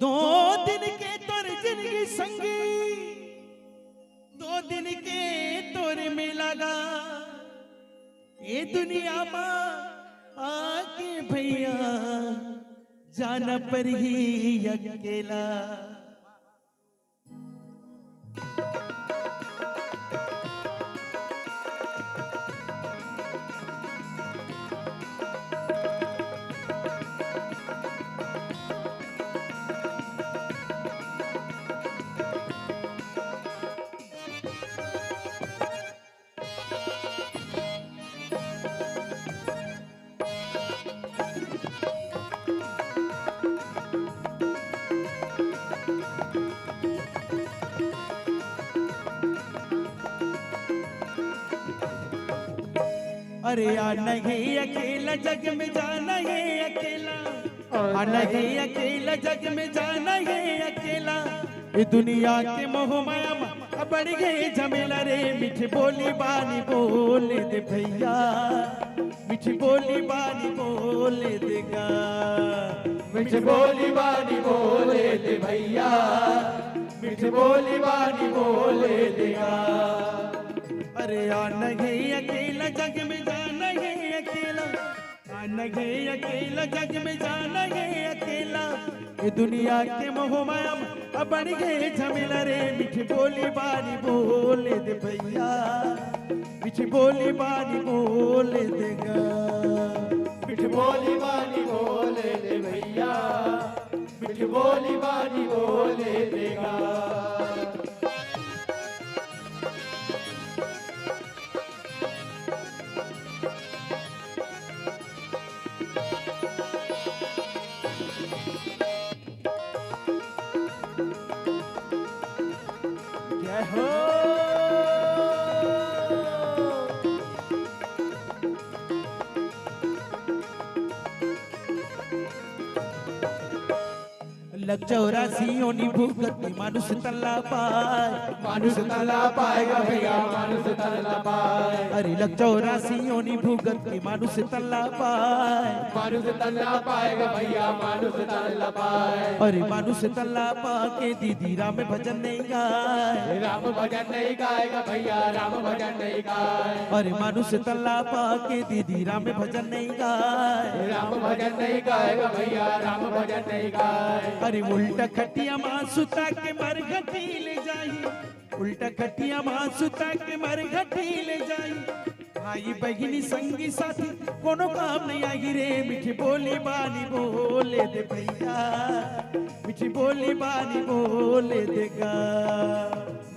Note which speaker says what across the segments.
Speaker 1: दो दिन के तोर जिंदगी संगी, दो दिन के तोर में लगा ये दुनिया माँ आके भैया जाना पर ही अकेला। अरे आना ही अकेला जग में जाना है अकेला, आना ही अकेला जग में जाना है अकेला। ये दुनिया के मोह माया में बढ़ गए झमेला रे। मीठी बोली बानी बोले दे भैया, मीठी बोली बानी बोले देगा,
Speaker 2: मीठी बोली बानी बोले दे भैया, मीठी बोली बानी बोले देगा।
Speaker 1: अरे आना ही अकेला जग में जाना है अकेला, आना ही अकेला जग में जाना है अकेला। ये दुनिया के मोह माया में बढ़ गए झमेला रे। मीठी बोली बानी बोले दे भैया, मीठी बोली बानी बोले देगा,
Speaker 2: मीठी बोली बानी बोले दे भैया, मीठी बोली बानी बोले देगा।
Speaker 1: जय हो लग चौरासी होनी भूगत मानुष तल्ला पाए,
Speaker 2: मानुष तल्ला पाएगा भैया, मानुष तल्ला पाए।
Speaker 1: अरे लग चौरासी होनी भूगत मानुष तल्ला पाए,
Speaker 2: मानुष तल्ला पाएगा भैया, मानुष तल्ला पाए।
Speaker 1: अरे मानुष तल्ला पा के दीदी राम भजन नहीं गाए,
Speaker 2: राम भजन नहीं गाएगा भैया, राम भजन नहीं गाए।
Speaker 1: अरे मानुष तल्ला पा के दीदी राम भजन नहीं गाए,
Speaker 2: राम भजन नहीं गाएगा भैया, राम भजन नहीं गाए।
Speaker 1: अरे उल्टा खटिया माँ सुता के मरघटी ले जाई, उल्टा खटिया माँ सुता के मरघटी ले जाई। भाई बहिनी संगी साथी कोनो काम नहीं आई रे। मीठी बोली बानी बोले दे भैया, मीठी बोली बानी बोले देगा,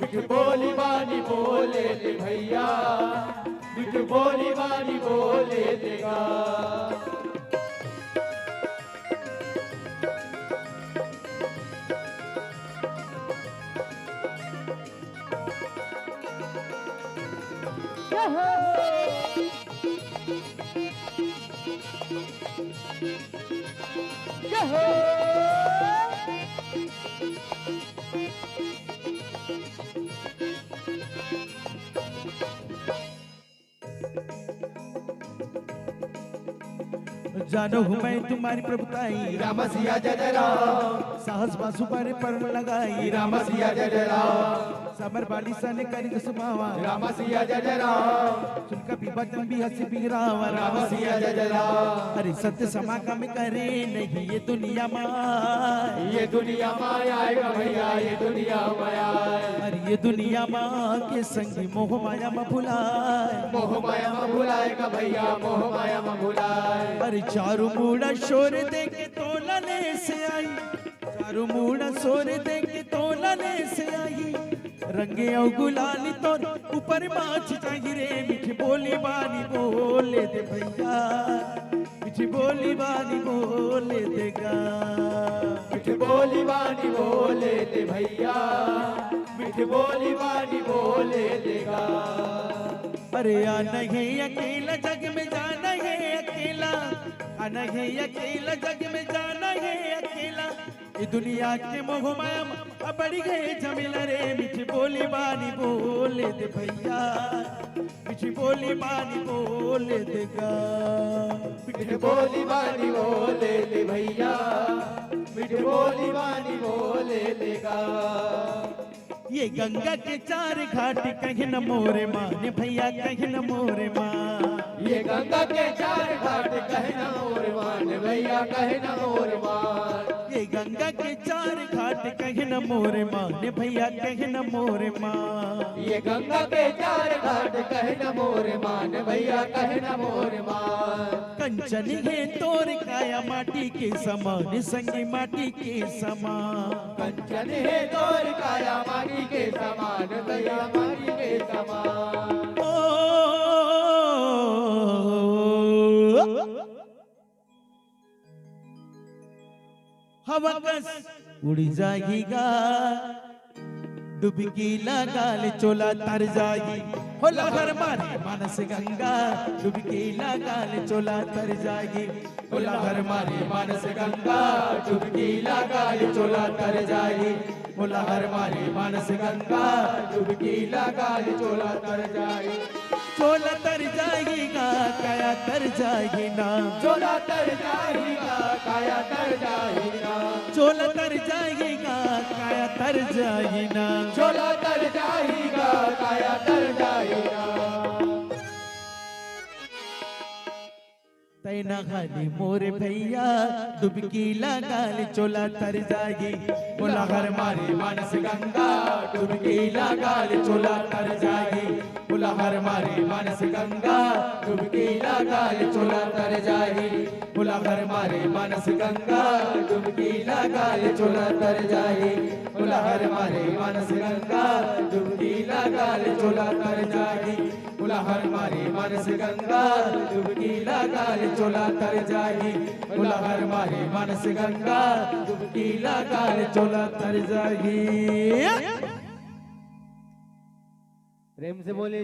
Speaker 2: मीठी बोली बानी बोले दे भैया, मीठी बोली बानी बोले देगा।
Speaker 1: जानो हूँ मैं तुम्हारी प्रभुताई,
Speaker 2: राम सिया जय जय राम,
Speaker 1: साहस बासु पर लगाई।
Speaker 2: राम सिया जय जय राम,
Speaker 1: समर बाली सन करी सुमावा,
Speaker 2: राम सिया जय जय राम,
Speaker 1: सुनका भी बचन भी हंसी भी रावा।
Speaker 2: राम सिया जय जय राम।
Speaker 1: अरे सत्य समागम करे नहीं ये दुनिया माँ,
Speaker 2: ये दुनिया माया आएगा भैया, ये दुनिया माया आए।
Speaker 1: अरे ये दुनिया माँ के संगी मोह माया में भुलाए,
Speaker 2: मोह माया में भुलाएगा भैया, मोह माया में भुलाए।
Speaker 1: अरे चारू मुड़ा शोर दे के तोलने से आई, चारू मुड़ा शोर दे के तोलने से आई। रंगे और गुलाली तो ऊपर माच चाहिए रे। मीठी बोली बानी बोले दे भैया, मीठी बोली बानी बोले देगा,
Speaker 2: मीठी बोली बानी बोले दे भैया, मीठी बोली बानी बोले देगा।
Speaker 1: अरे आना है अकेला जग में जाना है अकेला, आना है अकेला जग में जाना है अकेला। ये दुनिया के मोह माया में बढ़ गए झमेला रे। मीठी बोली बानी बोले दे भैया, मीठी बोली बानी बोले देगा,
Speaker 2: मीठी बोली बानी बोले दे भैया, मीठी बोली वाणी बोले लेगा।
Speaker 1: ये गंगा के चार घाट कहीं न मोरे मान भैया कहीं न मोरे मान।
Speaker 2: ये गंगा के चार घाट कहे न मोर मान भैया कहे न मोर मान।
Speaker 1: ये गंगा के चार घाट कहीं न मोरे मान भैया कहीं न मोरे मान।
Speaker 2: ये गंगा के चार घाट कहे न मोर मान भैया कहे न मोर मान।
Speaker 1: कंचन है तोर काया माटी के समान संगी माटी के समान।
Speaker 2: कंचन है तोर काया माटी के समान भैया माटी के समान।
Speaker 1: हवा कस उड़ जाएगा डुबकी लगा ले चोला तर जाएगी। हो लहर मारे मानस गंगा डुबकी लगा ले चोला तर जाएगी।
Speaker 2: हो लहर मारे मानस गंगा डुबकी लगा ले चोला तर जाएगी। हो लहर मारे मानस गंगा डुबकी लगा ले चोला तर जाएगी।
Speaker 1: चोला तर जाएगा काया तर जाएगी ना।
Speaker 2: चोला तर जाएगा काया तर जाएगा।
Speaker 1: चोला तर जाएगा काया तर जाएगी ना।
Speaker 2: चोला तर जाएगा काया तर जाएगा।
Speaker 1: तैना खाली मोरे भैया डुबकी लगा ले चोला तर जाएगी।
Speaker 2: बोला हर मारे मानस गंगा डुबकी लगा ले चोला तर जाएगी। बोला हर मारे मानस गंगा डुबकी लगा ले चोला तर जाएगी। बोला हर मारे मानस गंगा डुबकी लगा ले चोला तर जाएगी। बोला हर मारे मानस गंगा डुबकी लगा ले चोला तर जाएगी। बोला हर मारे मानस गंगा डुबकी लगा ले चोला तर जाएगी। बोला हर मारे मानस गंगा डुबकी लगा ले चोला तर जाएगी। प्रेम से बोले।